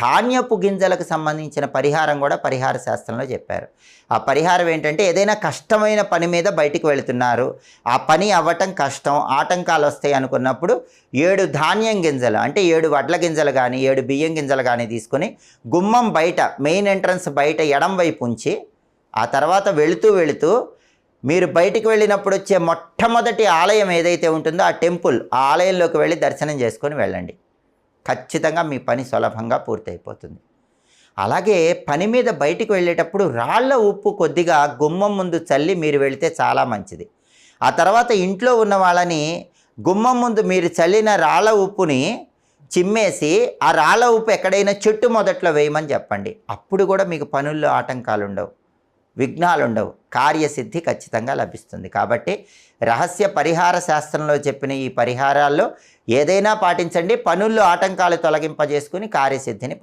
ధాన్యపు గింజలకు సంబంధించిన పరిహారం కూడా పరిహార శాస్త్రంలో చెప్పారు. ఆ పరిహారం ఏంటంటే, ఏదైనా కష్టమైన పని మీద బయటికి వెళుతున్నారు, ఆ పని అవ్వటం కష్టం, ఆటంకాలు వస్తాయి అనుకున్నప్పుడు 7 ధాన్యం గింజలు అంటే 7 వడ్ల గింజలు కానీ 7 బియ్యం గింజలు కానీ తీసుకొని గుమ్మం బయట మెయిన్ ఎంట్రన్స్ బయట ఎడం వైపు ఉంచి, ఆ తర్వాత వెళుతూ మీరు బయటికి వెళ్ళినప్పుడు వచ్చే మొట్టమొదటి ఆలయం ఏదైతే ఉంటుందో ఆ టెంపుల్, ఆ ఆలయంలోకి వెళ్ళి దర్శనం చేసుకొని వెళ్ళండి. ఖచ్చితంగా మీ పని సులభంగా పూర్తయిపోతుంది. అలాగే పని మీద బయటికి వెళ్ళేటప్పుడు రాళ్ల ఉప్పు కొద్దిగా గుమ్మం ముందు చల్లి మీరు వెళితే చాలా మంచిది. ఆ తర్వాత ఇంట్లో ఉన్న వాళ్ళని గుమ్మం ముందు మీరు చల్లిన రాళ్ల ఉప్పుని చిమ్మేసి ఆ రాళ్ల ఉప్పు ఎక్కడైనా చెట్టు మొదట్లో వేయమని చెప్పండి. అప్పుడు కూడా మీకు పనుల్లో ఆటంకాలు ఉండవు, విఘ్నాలు ఉండవు, కార్యసిద్ధి ఖచ్చితంగా లభిస్తుంది. కాబట్టి రహస్య పరిహార శాస్త్రంలో చెప్పిన ఈ పరిహారాల్లో ఏదైనా పాటించండి, పనుల్లో ఆటంకాలు తొలగింపజేసుకుని కార్యసిద్ధిని పొందండి.